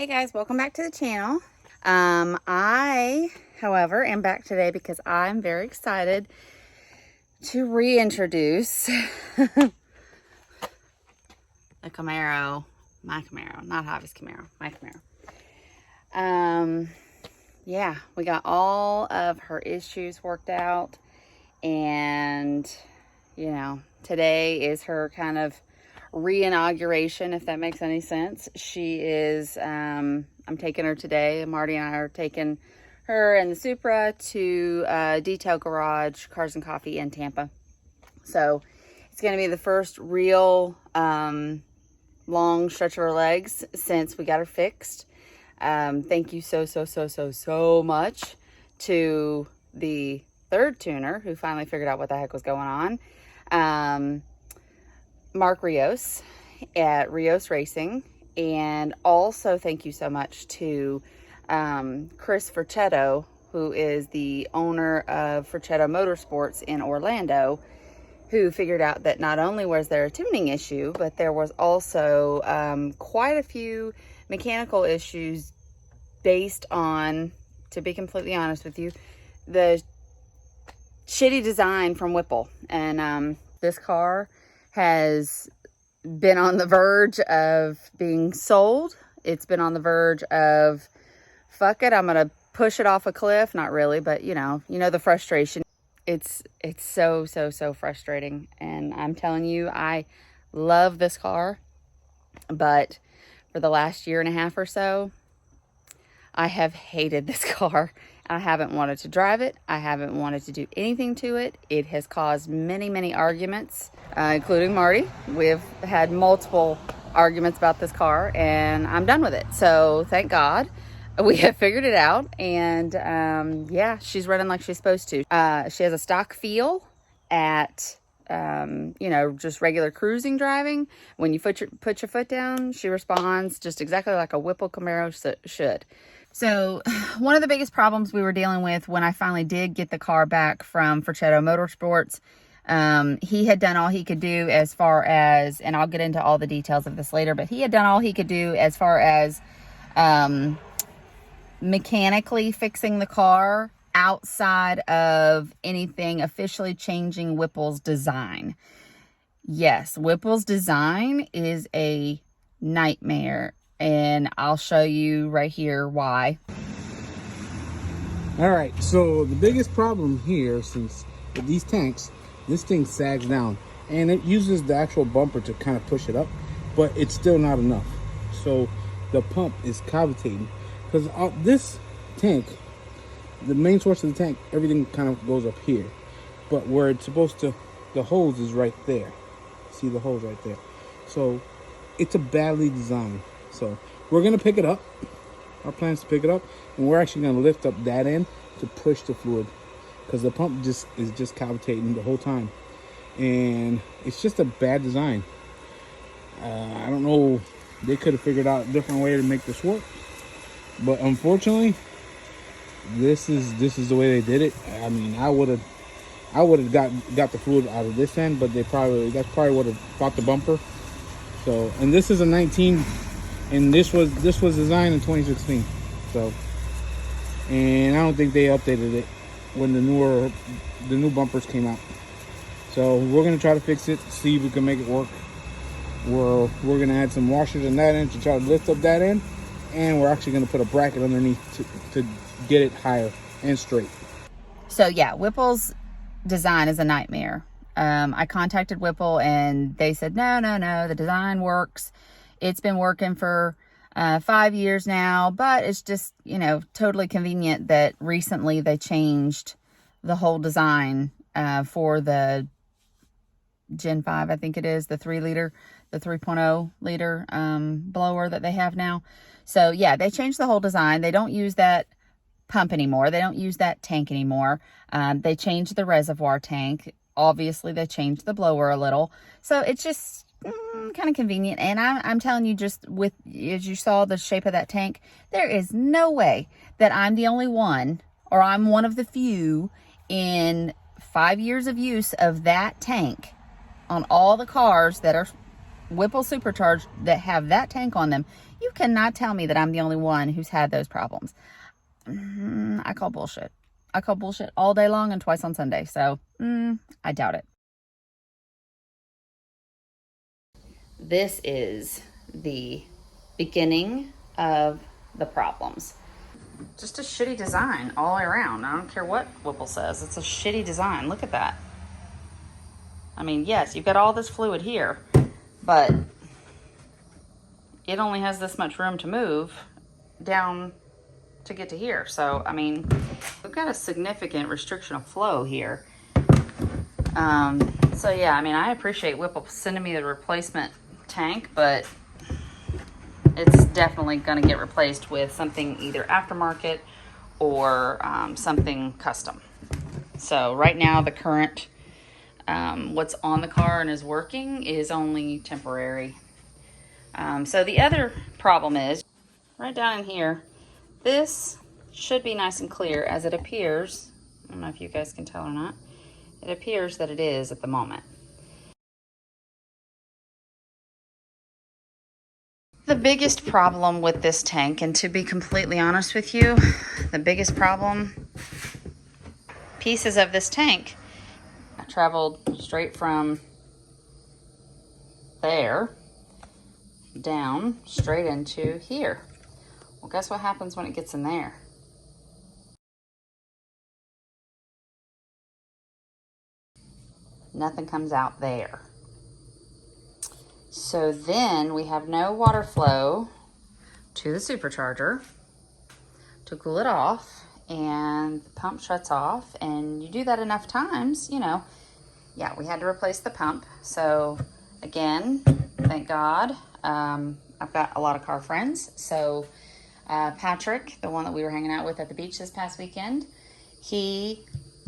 Hey guys, welcome back to the channel. I, however, am back today because I'm very excited to reintroduce the Camaro, my Camaro, not Javi's Camaro, my Camaro. Yeah, we got all of her issues worked out, and you know, today is her kind of re-inauguration, if that makes any sense. She is, I'm taking her today. Marty and I are taking her and the Supra to Detail Garage, Cars and Coffee in Tampa. So it's going to be the first real long stretch of her legs since we got her fixed. Thank you so much to the third tuner who finally figured out what the heck was going on. Mark Rios at Rios Racing, and also thank you so much to Chris Frichetto, who is the owner of Frichetto Motorsports in Orlando, who figured out that not only was there a tuning issue, but there was also quite a few mechanical issues based on, to be completely honest with you, the shitty design from Whipple. And this car has been on the verge of being sold. It's been on the verge of, fuck it, I'm gonna push it off a cliff. Not really, but you know the frustration. It's so frustrating. And I'm telling you, I love this car, but for the last year and a half or so, I have hated this car. I haven't wanted to drive it. I haven't wanted to do anything to it. It has caused many arguments, including Marty. We've had multiple arguments about this car, and I'm done with it. So thank God we have figured it out. And yeah, she's running like she's supposed to. She has a stock feel at just regular cruising driving. When you put your foot down, she responds just exactly like a Whipple Camaro should. So one of the biggest problems we were dealing with when I finally did get the car back from Frichetto Motorsports, he had done all he could do as far as, and I'll get into all the details of this later, but he had done all he could do as far as mechanically fixing the car outside of anything officially changing Whipple's design. Yes, Whipple's design is a nightmare, and I'll show you right here why. All right, so the biggest problem here, since with these tanks, this thing sags down, and it uses the actual bumper to kind of push it up, but it's still not enough. So the pump is cavitating, because this tank, the main source of the tank, everything kind of goes up here, but where it's supposed to, the hose is right there. See the hose right there. So it's a badly designed. So we're gonna pick it up. Our plan is to pick it up, and we're actually gonna lift up that end to push the fluid, because the pump is just cavitating the whole time, and it's just a bad design. I don't know, they could have figured out a different way to make this work, but unfortunately, this is the way they did it. I mean, I would have got the fluid out of this end, but that's probably would have fought the bumper. So, and this is a 19. And this was designed in 2016. So, and I don't think they updated it when the new bumpers came out. So we're gonna try to fix it, see if we can make it work. We're gonna add some washers on that end to try to lift up that end, and we're actually gonna put a bracket underneath to get it higher and straight. So yeah, Whipple's design is a nightmare. I contacted Whipple, and they said no, the design works. It's been working for 5 years now, but it's just, totally convenient that recently they changed the whole design for the Gen 5, I think it is, the 3.0 liter blower that they have now. So yeah, they changed the whole design. They don't use that pump anymore. They don't use that tank anymore. They changed the reservoir tank. Obviously, they changed the blower a little. So it's just kind of convenient. And I'm telling you, just as you saw the shape of that tank, there is no way that I'm the only one, or I'm one of the few in 5 years of use of that tank on all the cars that are Whipple Supercharged that have that tank on them, you cannot tell me that I'm the only one who's had those problems. I call bullshit. I call bullshit all day long and twice on Sunday. So, I doubt it. This is the beginning of the problems. Just a shitty design all the way around. I don't care what Whipple says. It's a shitty design. Look at that. I mean, yes, you've got all this fluid here, but it only has this much room to move down to get to here. So, I mean, we've got a significant restriction of flow here. So yeah, I mean, I appreciate Whipple sending me the replacement tank, but it's definitely going to get replaced with something either aftermarket or something custom. So right now, the current what's on the car and is working is only temporary. So the other problem is right down in here. This should be nice and clear, as it appears. I don't know if you guys can tell or not. It appears that it is at the moment. The biggest problem with this tank, and to be completely honest with you, the biggest problem, pieces of this tank traveled straight from there down straight into here. Well, guess what happens when it gets in there? Nothing comes out there. So then we have no water flow to the supercharger to cool it off, and the pump shuts off. And you do that enough times, you know, yeah, we had to replace the pump. So again, thank God, I've got a lot of car friends. So Patrick, the one that we were hanging out with at the beach this past weekend, he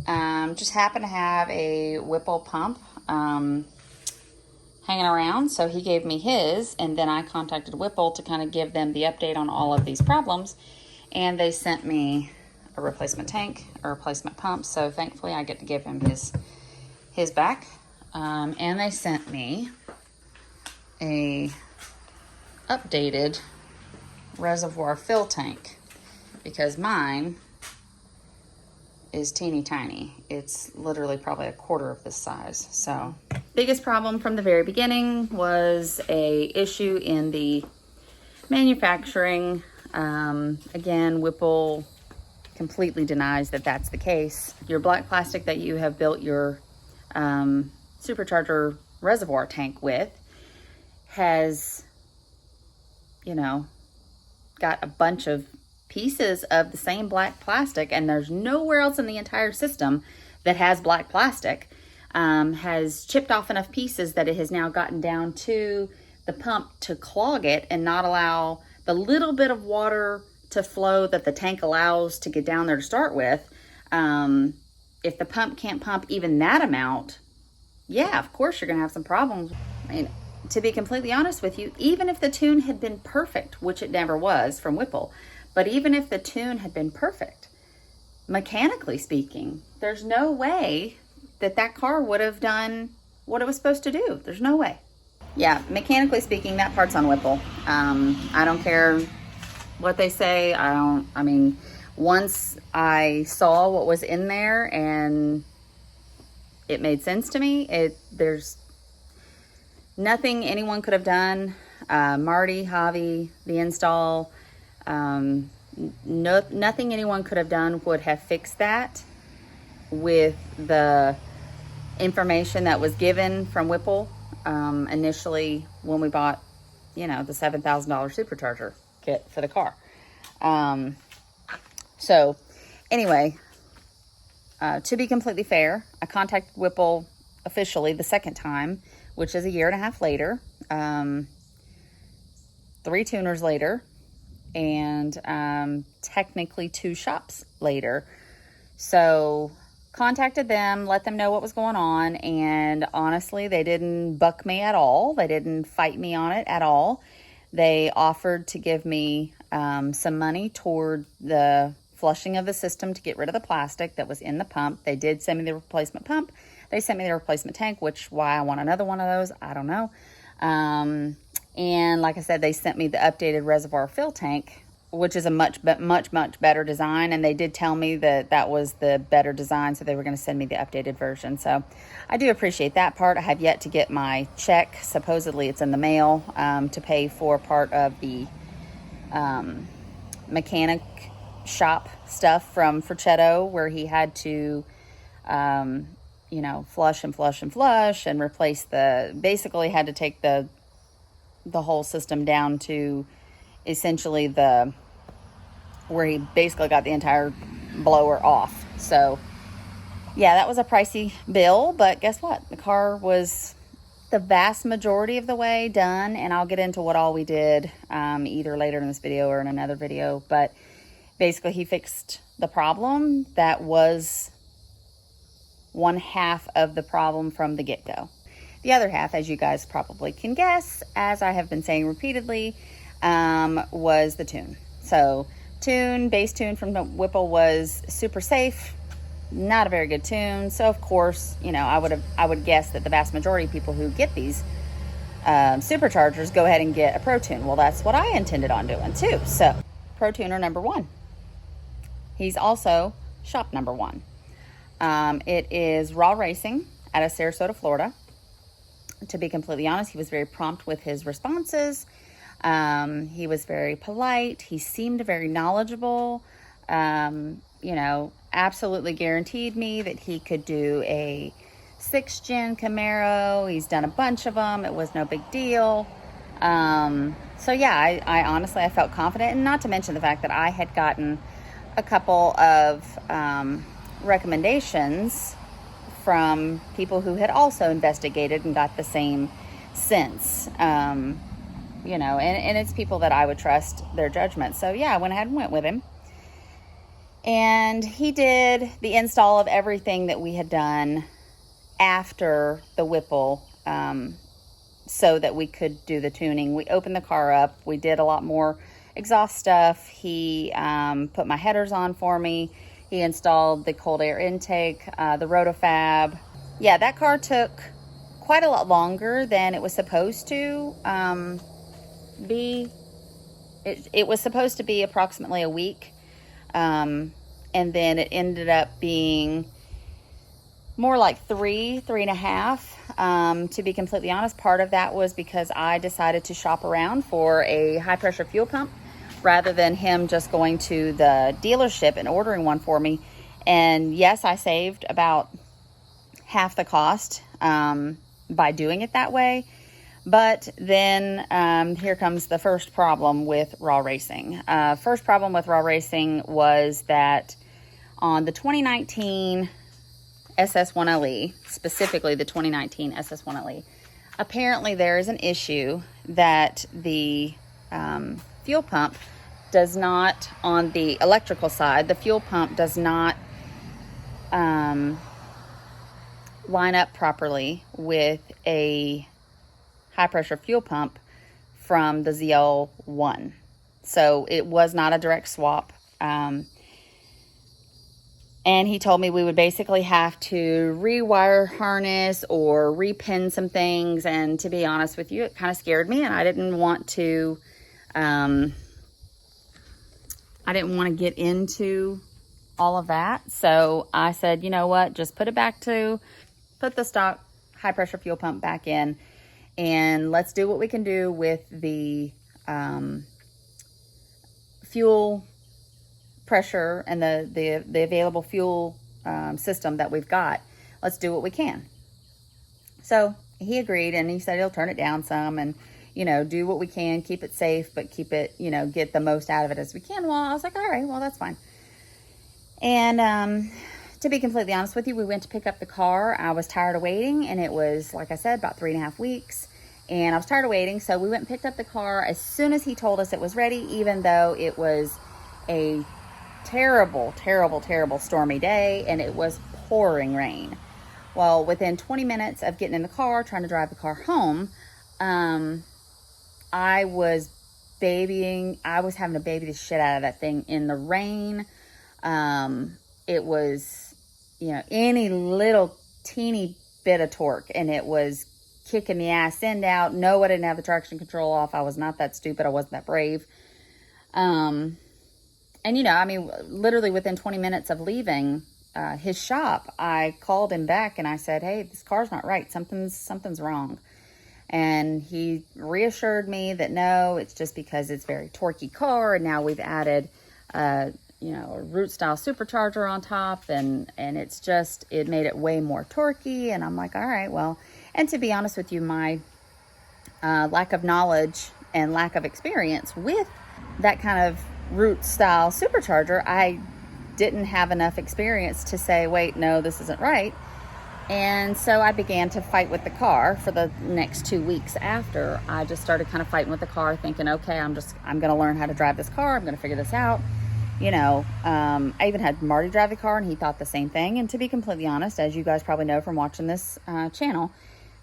just happened to have a Whipple pump hanging around, so he gave me his, and then I contacted Whipple to kind of give them the update on all of these problems, and they sent me a replacement tank, a replacement pump. So thankfully I get to give him his back, and they sent me a updated reservoir fill tank, because mine is teeny tiny. It's literally probably a quarter of this size. So biggest problem from the very beginning was a issue in the manufacturing. Again, Whipple completely denies that that's the case. Your black plastic that you have built your supercharger reservoir tank with has, you know, got a bunch of pieces of the same black plastic, and there's nowhere else in the entire system that has black plastic. Has chipped off enough pieces that it has now gotten down to the pump to clog it and not allow the little bit of water to flow that the tank allows to get down there to start with. If the pump can't pump even that amount, yeah, of course you're gonna have some problems. I mean, to be completely honest with you, even if the tune had been perfect, which it never was from Whipple, but even if the tune had been perfect, mechanically speaking, there's no way that that car would have done what it was supposed to do. There's no way. Yeah, mechanically speaking, that part's on Whipple. I don't care what they say. I mean, once I saw what was in there and it made sense to me, there's nothing anyone could have done. Marty, Javi, the install, nothing anyone could have done would have fixed that with the information that was given from Whipple initially when we bought, you know, the $7,000 supercharger kit for the car. So anyway, to be completely fair, I contacted Whipple officially the second time, which is a year and a half later, 3 tuners later, and technically 2 shops later. So contacted them, let them know what was going on, and honestly, they didn't buck me at all. They didn't fight me on it at all. They offered to give me some money toward the flushing of the system to get rid of the plastic that was in the pump. They did send me the replacement pump. They sent me the replacement tank, which why I want another one of those, I don't know. And like I said, they sent me the updated reservoir fill tank, which is a much better design. And they did tell me that that was the better design, so they were going to send me the updated version. So I do appreciate that part. I have yet to get my check. Supposedly it's in the mail, to pay for part of the mechanic shop stuff from Frichetto, where he had to you know, flush and replace basically had to take the whole system down to essentially where he basically got the entire blower off. So yeah, that was a pricey bill, but guess what? The car was the vast majority of the way done, and I'll get into what all we did either later in this video or in another video. But basically he fixed the problem that was one half of the problem from the get-go. The other half, as you guys probably can guess, as I have been saying repeatedly, was the tune. So base tune from the Whipple was super safe, not a very good tune. So of course, you know, I would guess that the vast majority of people who get these superchargers go ahead and get a Pro Tune. Well, that's what I intended on doing too. So Pro Tuner number 1. He's also shop number 1. It is Raw Racing out of Sarasota, Florida. To be completely honest, he was very prompt with his responses. He was very polite. He seemed very knowledgeable. You know, absolutely guaranteed me that he could do a 6th gen Camaro. He's done a bunch of them. It was no big deal. So yeah, I honestly, I felt confident, and not to mention the fact that I had gotten a couple of recommendations from people who had also investigated and got the same sense. You know, and it's people that I would trust their judgment. So yeah, I went ahead and went with him. And he did the install of everything that we had done after the Whipple, so that we could do the tuning. We opened the car up. We did a lot more exhaust stuff. He put my headers on for me. He installed the cold air intake, the rotofab. Yeah, that car took quite a lot longer than it was supposed to be. It was supposed to be approximately a week. And then it ended up being more like 3.5. To be completely honest, part of that was because I decided to shop around for a high pressure fuel pump rather than him just going to the dealership and ordering one for me. And yes, I saved about half the cost by doing it that way. But then here comes the first problem with Raw Racing. First problem with Raw Racing was that on the 2019 SS1LE, specifically the 2019 SS1LE, apparently there is an issue that the fuel pump does not, on the electrical side, the fuel pump does not line up properly with a high pressure fuel pump from the ZL1. So it was not a direct swap. And he told me we would basically have to rewire harness or repin some things. And to be honest with you, it kind of scared me, and I didn't want to get into all of that. So I said, you know what, just put the stock high pressure fuel pump back in, and let's do what we can do with the fuel pressure and the available fuel system that we've got. Let's do what we can. So he agreed, and he said he'll turn it down some and, you know, do what we can, keep it safe, but keep it, you know, get the most out of it as we can. Well, I was like, all right, well, that's fine. And to be completely honest with you, we went to pick up the car. I was tired of waiting, and it was, like I said, about 3.5 weeks. And I was tired of waiting, so we went and picked up the car as soon as he told us it was ready, even though it was a terrible stormy day and it was pouring rain. Well, within 20 minutes of getting in the car, trying to drive the car home, I was having to baby the shit out of that thing in the rain. It was, you know, any little teeny bit of torque and it was kicking the ass end out. No, I didn't have the traction control off. I was not that stupid. I wasn't that brave. And, you know, I mean, literally within 20 minutes of leaving his shop, I called him back and I said, hey, this car's not right. Something's wrong. And he reassured me that no, it's just because it's a very torquey car. And now we've added, you know, a root style supercharger on top. And it's just, it made it way more torquey. And I'm like, all right, well, and to be honest with you, my lack of knowledge and lack of experience with that kind of root style supercharger, I didn't have enough experience to say, wait, no, this isn't right. And so I began to fight with the car for the next 2 weeks after. I just started kind of fighting with the car, thinking, okay, I'm going to learn how to drive this car. I'm going to figure this out. You know, I even had Marty drive the car and he thought the same thing. And to be completely honest, as you guys probably know from watching this channel,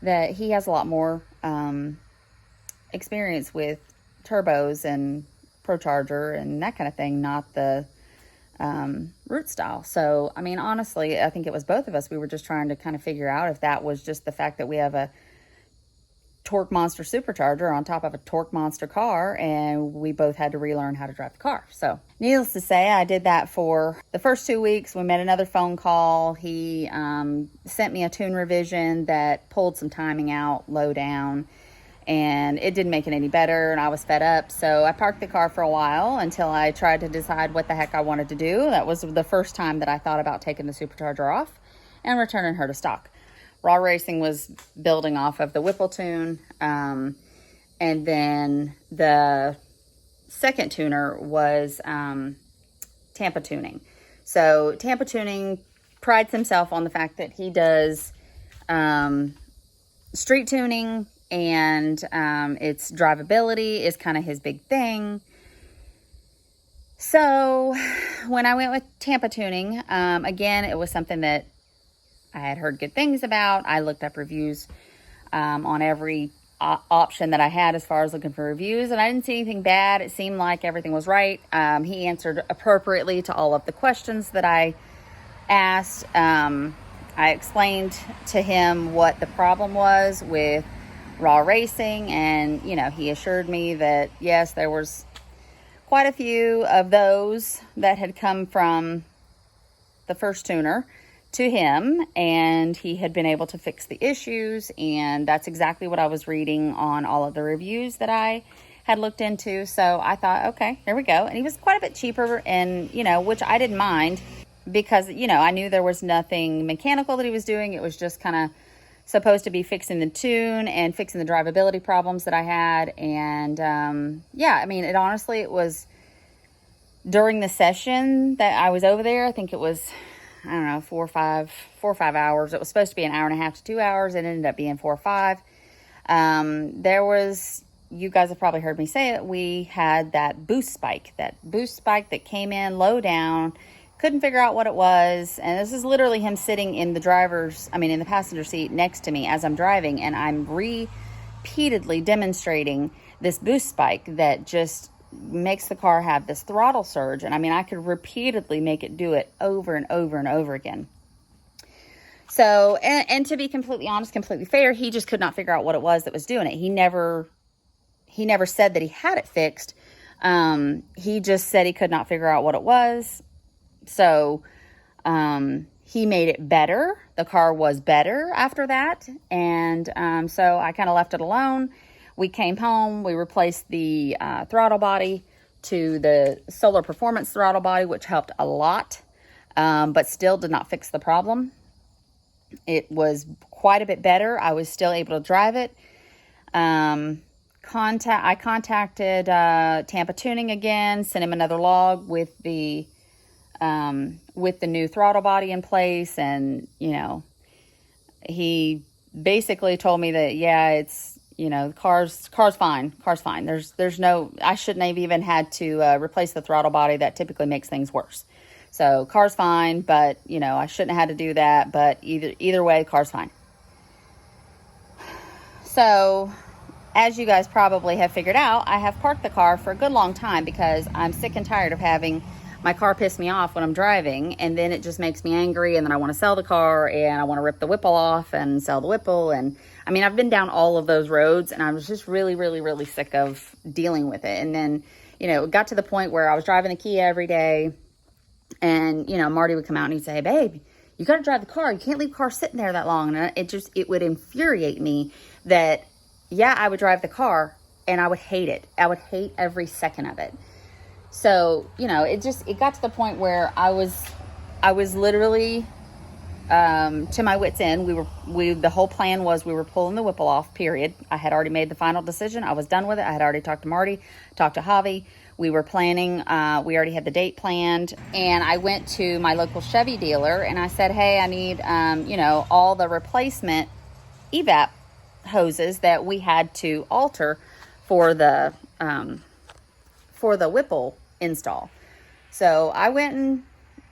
that he has a lot more experience with turbos and ProCharger and that kind of thing, not the root style. So, I mean, honestly, I think it was both of us. We were just trying to kind of figure out if that was just the fact that we have a torque monster supercharger on top of a torque monster car, and we both had to relearn how to drive the car. So, needless to say, I did that for the first 2 weeks. We made another phone call. He sent me a tune revision that pulled some timing out low down, and it didn't make it any better, and I was fed up. So I parked the car for a while until I tried to decide what the heck I wanted to do. That was the first time that I thought about taking the supercharger off and returning her to stock. Raw Racing was building off of the Whipple tune, and then the second tuner was Tampa Tuning. So Tampa Tuning prides himself on the fact that he does street tuning, and its drivability is kind of his big thing. So when I went with Tampa Tuning, again, it was something that I had heard good things about. I looked up reviews on every option that I had as far as looking for reviews, and I didn't see anything bad. It seemed like everything was right. He answered appropriately to all of the questions that I asked. I explained to him what the problem was with Raw Racing, and you know, he assured me that yes, there was quite a few of those that had come from the first tuner to him, and he had been able to fix the issues, and that's exactly what I was reading on all of the reviews that I had looked into. So I thought, okay, here we go. And he was quite a bit cheaper, and you know, which I didn't mind, because you know, I knew there was nothing mechanical that he was doing. It was just kind of supposed to be fixing the tune and fixing the drivability problems that I had. And yeah, I mean, it was during the session that I was over there. I think it was, I don't know, 4 or 5 hours. It was supposed to be an hour and a half to 2 hours. It ended up being 4 or 5. There was, you guys have probably heard me say it, we had that boost spike that came in low down. Couldn't figure out what it was, and this is literally him sitting in the passenger seat next to me as I'm driving, and I'm repeatedly demonstrating this boost spike that just makes the car have this throttle surge. And I mean, I could repeatedly make it do it over and over and over again. So, and to be completely honest, completely fair, he just could not figure out what it was that was doing it. He never said that he had it fixed. He just said he could not figure out what it was. So, he made it better. The car was better after that. And, so I kind of left it alone. We came home, we replaced the, throttle body to the Solar Performance throttle body, which helped a lot, but still did not fix the problem. It was quite a bit better. I was still able to drive it. I contacted, Tampa Tuning again, sent him another log with the new throttle body in place, and you know, he basically told me that yeah, it's, you know, car's fine. There's no, I shouldn't have even had to replace the throttle body. That typically makes things worse. So car's fine, but you know, I shouldn't have had to do that. But either way, car's fine. So, as you guys probably have figured out, I have parked the car for a good long time because I'm sick and tired of having my car pissed me off when I'm driving, and then it just makes me angry, and then I want to sell the car, and I want to rip the Whipple off and sell the Whipple. And I mean, I've been down all of those roads, and I was just really, really, really sick of dealing with it. And then, you know, it got to the point where I was driving the Kia every day, and, you know, Marty would come out and he'd say, babe, you got to drive the car. You can't leave the car sitting there that long. And it would infuriate me that, yeah, I would drive the car and I would hate it. I would hate every second of it. So, you know, it got to the point where I was literally, to my wit's end. The whole plan was we were pulling the Whipple off, period. I had already made the final decision. I was done with it. I had already talked to Marty, talked to Javi. We were planning, we already had the date planned, and I went to my local Chevy dealer and I said, hey, I need, you know, all the replacement evap hoses that we had to alter for the Whipple install. So I went and,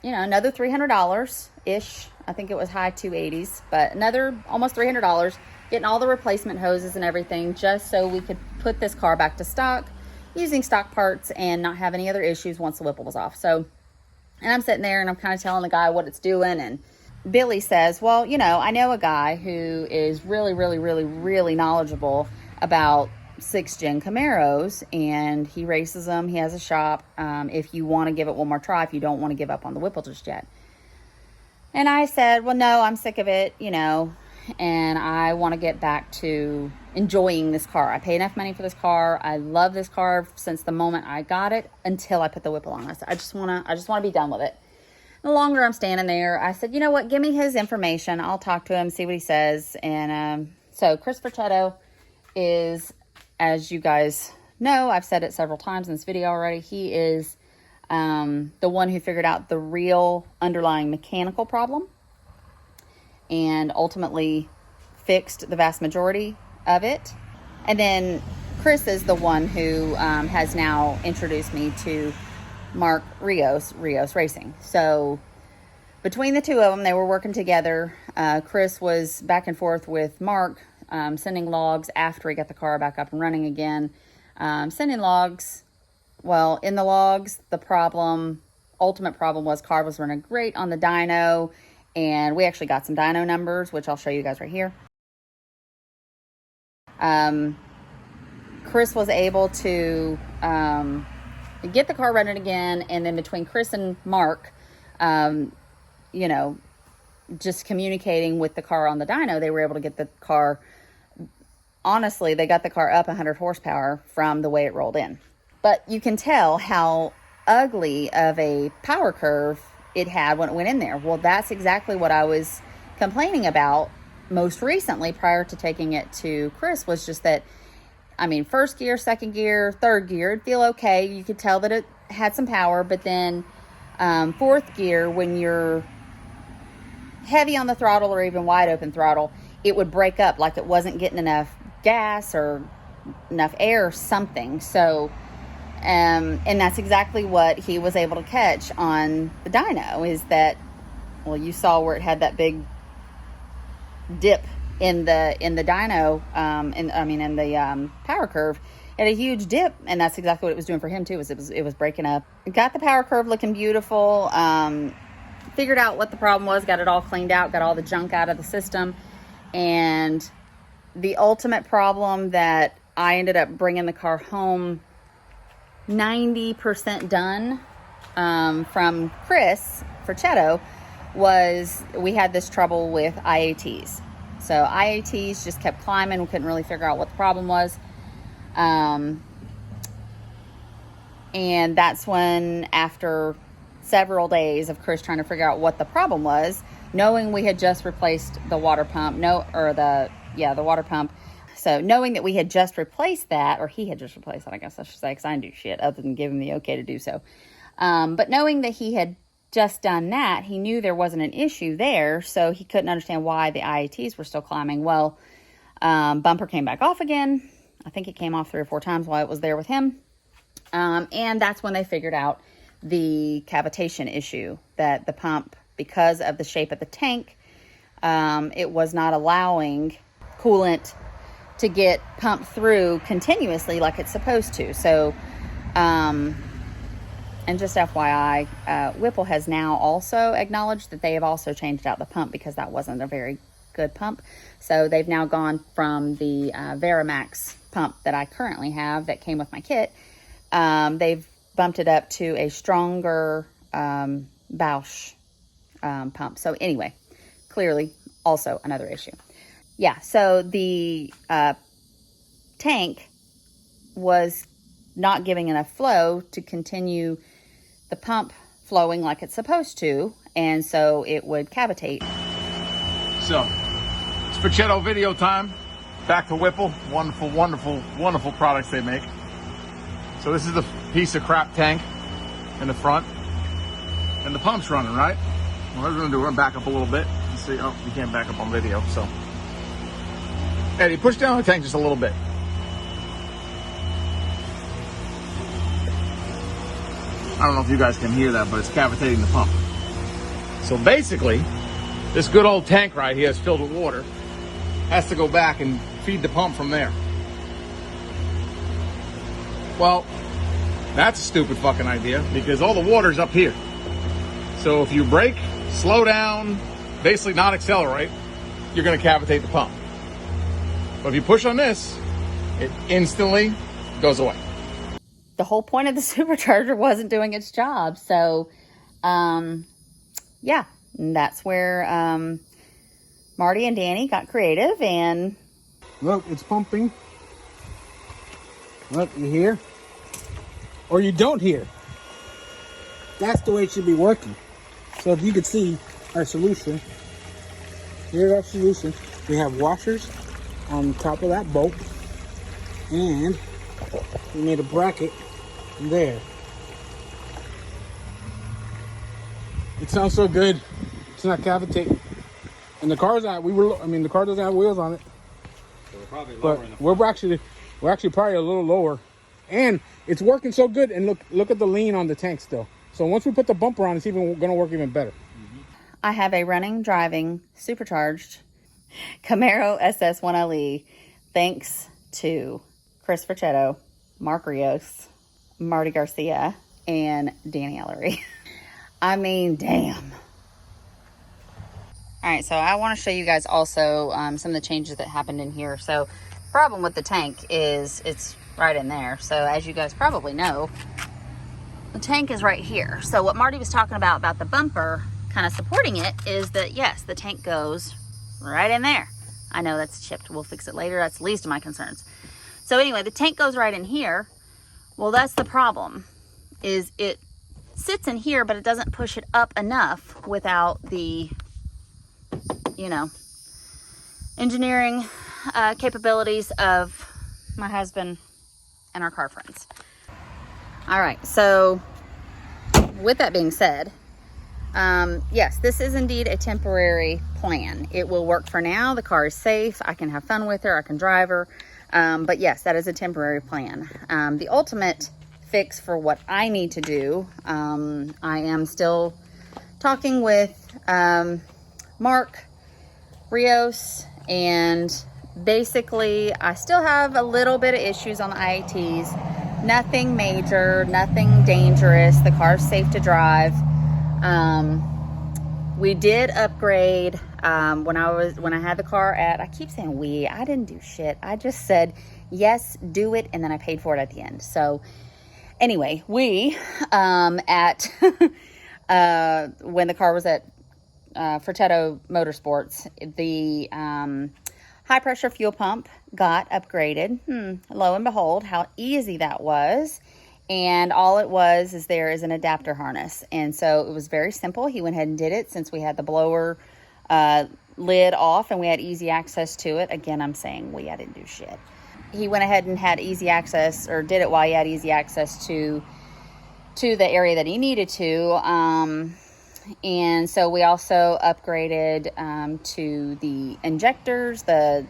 you know, another $300-ish. I think it was high 280s, but another almost $300, getting all the replacement hoses and everything just so we could put this car back to stock, using stock parts and not have any other issues once the Whipple was off. So, and I'm sitting there and I'm kind of telling the guy what it's doing. And Billy says, well, you know, I know a guy who is really, really, really, really knowledgeable about 6th gen Camaros, and he races them. He has a shop. If you want to give it one more try, if you don't want to give up on the Whipple just yet. And I said, well, no, I'm sick of it, you know, and I want to get back to enjoying this car. I pay enough money for this car. I love this car since the moment I got it until I put the Whipple on. I just want to be done with it. The longer I'm standing there, I said, you know what, give me his information. I'll talk to him, see what he says. And so Chris Forchetto is, as you guys know, I've said it several times in this video already, he is the one who figured out the real underlying mechanical problem and ultimately fixed the vast majority of it. And then Chris is the one who has now introduced me to Mark Rios Racing. So between the two of them, they were working together. Chris was back and forth with Mark, sending logs after he got the car back up and running again. Sending logs. Well, in the logs, the ultimate problem was car was running great on the dyno, and we actually got some dyno numbers, which I'll show you guys right here. Chris was able to get the car running again, and then between Chris and Mark, you know, just communicating with the car on the dyno, they were able to get the car, honestly, they got the car up 100 horsepower from the way it rolled in. But you can tell how ugly of a power curve it had when it went in there. Well, that's exactly what I was complaining about most recently prior to taking it to Chris, was just that, I mean, first gear, second gear, third gear, it'd feel okay. You could tell that it had some power, but then fourth gear, when you're heavy on the throttle or even wide open throttle, it would break up like it wasn't getting enough gas or enough air or something. So, and that's exactly what he was able to catch on the dyno, is that, well, you saw where it had that big dip in the dyno, in the power curve. It had a huge dip, and that's exactly what it was doing for him too. It was breaking up. Got the power curve looking beautiful. Figured out what the problem was. Got it all cleaned out. Got all the junk out of the system, and the ultimate problem that I ended up bringing the car home 90% done from Chris Forchetto was we had this trouble with IATs. So IATs just kept climbing. We couldn't really figure out what the problem was. And that's when, after several days of Chris trying to figure out what the problem was, knowing we had just replaced the water pump, the water pump. So knowing that we had just replaced that, or he had just replaced that, I guess I should say, because I didn't do shit other than give him the okay to do so. But knowing that he had just done that, he knew there wasn't an issue there, so he couldn't understand why the IATs were still climbing. Well, bumper came back off again. I think it came off 3 or 4 times while it was there with him. And that's when they figured out the cavitation issue, that the pump, because of the shape of the tank, it was not allowing coolant to get pumped through continuously like it's supposed to. So And just FYI, Whipple has now also acknowledged that they have also changed out the pump because that wasn't a very good pump. So they've now gone from the Veramax pump that I currently have that came with my kit. They've bumped it up to a stronger Bausch pump. So anyway, clearly also another issue. Yeah, so the tank was not giving enough flow to continue the pump flowing like it's supposed to, and so it would cavitate. So, it's Facetto video time. Back to Whipple. Wonderful, wonderful, wonderful products they make. So this is the piece of crap tank in the front, and the pump's running, right? What we're gonna do, we're gonna back up a little bit and see. Oh, you can't back up on video, so. Eddie, push down the tank just a little bit. I don't know if you guys can hear that, but it's cavitating the pump. So basically, this good old tank right here is filled with water, has to go back and feed the pump from there. Well, that's a stupid fucking idea because all the water's up here. So if you brake, slow down, basically not accelerate, you're gonna cavitate the pump. But if you push on this, it instantly goes away. The whole point of the supercharger wasn't doing its job. So, yeah, that's where Marty and Danny got creative and... Look, it's pumping. Look, you hear? Or you don't hear. That's the way it should be working. So if you could see our solution, here's our solution. We have washers on top of that bolt, and we made a bracket there. It sounds so good. It's not cavitating. And the car's out. The car doesn't have wheels on it. So we're probably lower But in the front. we're actually probably a little lower. And it's working so good. And look at the lean on the tank still. So once we put the bumper on, it's even gonna work even better. I have a running, driving, supercharged Camaro SS1LE thanks to Chris Facetto, Mark Rios, Marty Garcia, and Danny Ellery. I mean, damn. All right, so I want to show you guys also some of the changes that happened in here. So the problem with the tank is it's right in there. So as you guys probably know, the tank is right here. So what Marty was talking about the bumper kind of supporting it is that, yes, the tank goes right in there. I know that's chipped. We'll fix it later. That's the least of my concerns. So anyway, the tank goes right in here. Well, that's the problem, is it sits in here, but it doesn't push it up enough without the, you know, engineering capabilities of my husband and our car friends. All right, so with that being said, yes, this is indeed a temporary plan. It will work for now. The car is safe. I can have fun with her. I can drive her. But yes, that is a temporary plan. The ultimate fix for what I need to do, I am still talking with Mark Rios, and basically I still have a little bit of issues on the IATs. Nothing major, nothing dangerous. The car's safe to drive. We did upgrade when I had the car at, I keep saying I didn't do shit. I just said, yes, do it. And then I paid for it at the end. So anyway, we, at, when the car was at, Fertetto Motorsports, the, high pressure fuel pump got upgraded. Lo and behold, how easy that was. And all it was is there is an adapter harness. And so it was very simple. He went ahead and did it since we had the blower lid off and we had easy access to it. Again, I'm saying I didn't do shit. He went ahead and had easy access, or did it while he had easy access to the area that he needed to. And so we also upgraded to the injectors, the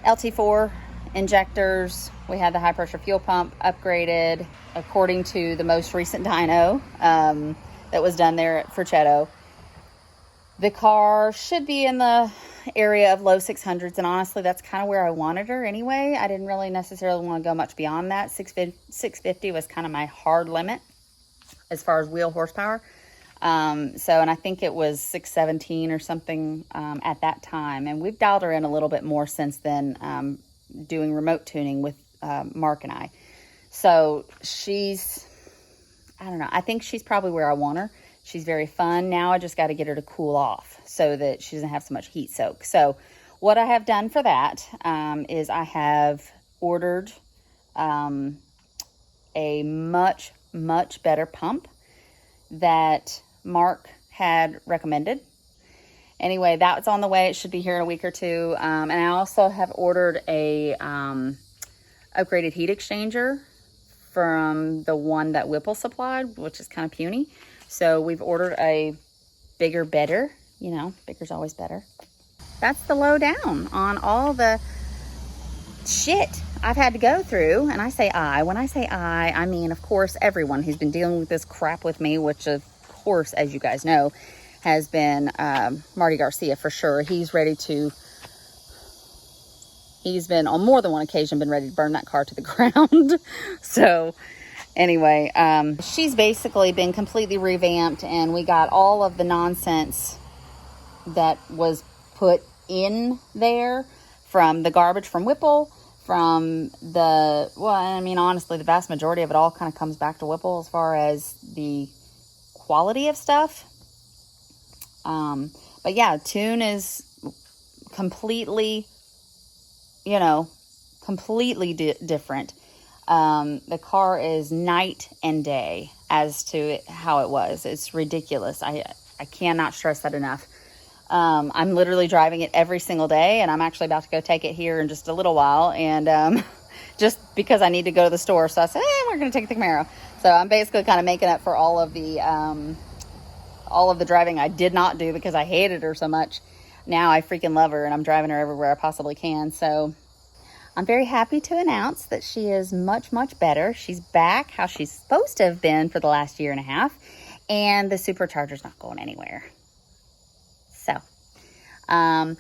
LT4 injectors. We had the high pressure fuel pump upgraded according to the most recent dyno that was done there at Ferchetto. The car should be in the area of low 600s, and honestly, that's kind of where I wanted her anyway. I didn't really necessarily want to go much beyond that. 650 was kind of my hard limit as far as wheel horsepower. And I think it was 617 or something at that time. And we've dialed her in a little bit more since then, doing remote tuning with Mark and I. So I don't know, I think she's probably where I want her. She's very fun. Now I just got to get her to cool off so that she doesn't have so much heat soak. So what I have done for that is I have ordered a much, much better pump that Mark had recommended. Anyway, that's on the way. It should be here in a week or two. And I also have ordered a upgraded heat exchanger from the one that Whipple supplied, which is kind of puny. So we've ordered a bigger, better. You know, bigger's always better. That's the lowdown on all the shit I've had to go through. And when I say I mean, of course, everyone who's been dealing with this crap with me, which of course, as you guys know, has been Marty Garcia for sure. He's been on more than one occasion been ready to burn that car to the ground. So anyway, she's basically been completely revamped, and we got all of the nonsense that was put in there from the garbage from Whipple, honestly, the vast majority of it all kind of comes back to Whipple as far as the quality of stuff. But yeah, tune is completely different. The car is night and day as to how it was. It's ridiculous. I cannot stress that enough. I'm literally driving it every single day, and I'm actually about to go take it here in just a little while. And just because I need to go to the store, so I said, we're going to take the Camaro. So I'm basically kind of making up for all of the driving I did not do because I hated her so much. Now I freaking love her, and I'm driving her everywhere I possibly can. So I'm very happy to announce that she is much, much better. She's back how she's supposed to have been for the last year and a half, and the supercharger's not going anywhere. So, I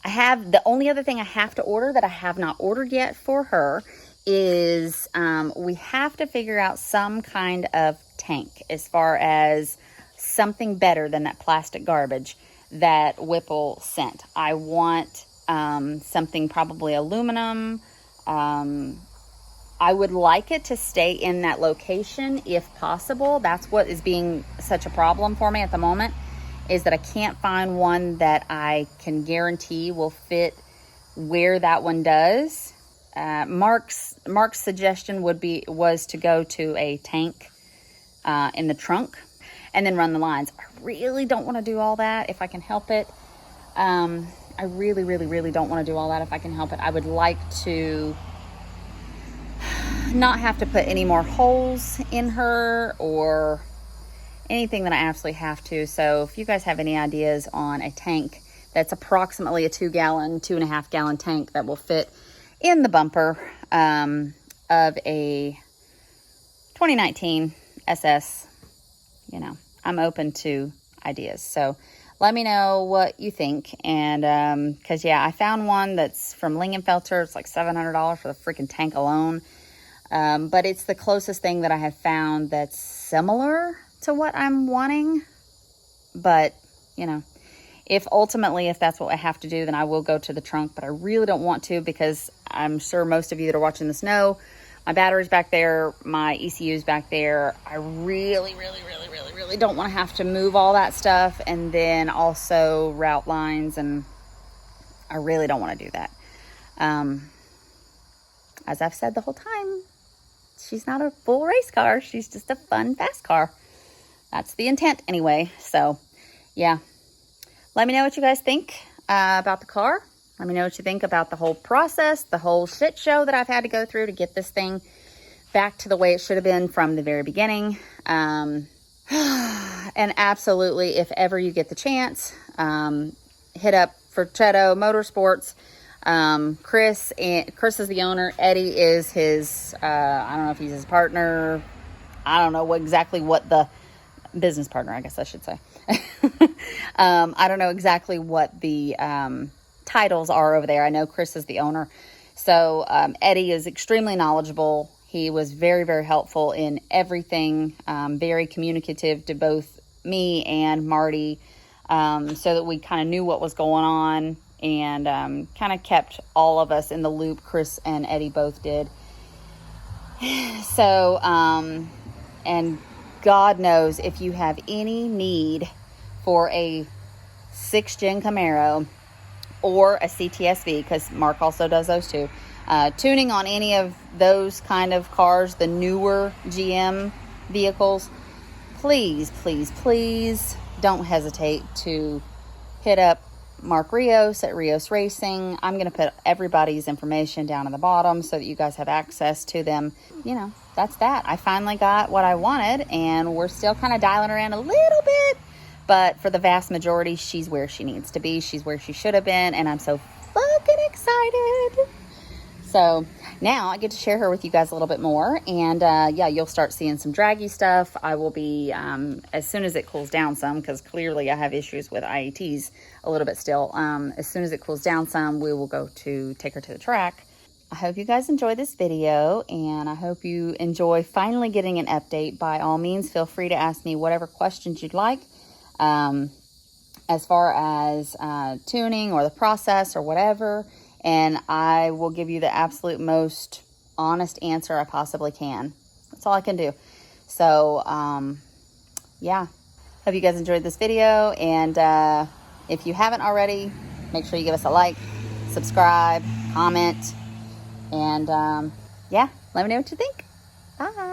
have the only other thing I have to order that I have not ordered yet for her is we have to figure out some kind of tank as far as something better than that plastic garbage that Whipple sent. I want something probably aluminum. I would like it to stay in that location if possible. That's what is being such a problem for me at the moment, is that I can't find one that I can guarantee will fit where that one does. Mark's suggestion was to go to a tank in the trunk and then run the lines. I really don't want to do all that if I can help it. I really, really, really don't want to do all that if I can help it. I would like to not have to put any more holes in her or anything that I absolutely have to. So if you guys have any ideas on a tank that's approximately a 2.5 gallon tank that will fit in the bumper of a 2019 SS, I'm open to ideas. So let me know what you think. And because I found one that's from Lingenfelter. It's like $700 for the freaking tank alone. But it's the closest thing that I have found that's similar to what I'm wanting. But if that's what I have to do, then I will go to the trunk. But I really don't want to, because I'm sure most of you that are watching this know my battery's back there, my ECU's back there. I really, really, really, really, really don't want to have to move all that stuff and then also route lines, and I really don't want to do that. As I've said the whole time, she's not a full race car. She's just a fun, fast car. That's the intent anyway. So, yeah. Let me know what you guys think about the car. Let me know what you think about the whole process, the whole shit show that I've had to go through to get this thing back to the way it should have been from the very beginning. And absolutely, if ever you get the chance, hit up Fortretto Motorsports. Chris is the owner. Eddie is his, I don't know if he's his partner. I don't know exactly what the business partner, I guess I should say. I don't know exactly what the titles are over there. I know Chris is the owner. So Eddie is extremely knowledgeable. He was very, very helpful in everything, very communicative to both me and Marty, so that we kind of knew what was going on, and kind of kept all of us in the loop. Chris and Eddie both did. So, and God knows, if you have any need for a 6th gen Camaro or a CTSV, because Mark also does those too, tuning on any of those kind of cars, the newer GM vehicles, please, please, please don't hesitate to hit up Mark Rios at Rios Racing. I'm going to put everybody's information down at the bottom so that you guys have access to them. You know, that's that. I finally got what I wanted, and we're still kind of dialing around a little bit, but for the vast majority, she's where she needs to be. She's where she should have been, and I'm so fucking excited. So now I get to share her with you guys a little bit more. And yeah, you'll start seeing some draggy stuff. I will be, as soon as it cools down some, because clearly I have issues with IATs a little bit still. As soon as it cools down some, we will go to take her to the track. I hope you guys enjoy this video, and I hope you enjoy finally getting an update. By all means, feel free to ask me whatever questions you'd like, as far as tuning or the process or whatever. And I will give you the absolute most honest answer I possibly can. That's all I can do. So, yeah. Hope you guys enjoyed this video. And if you haven't already, make sure you give us a like, subscribe, comment. And, yeah, let me know what you think. Bye.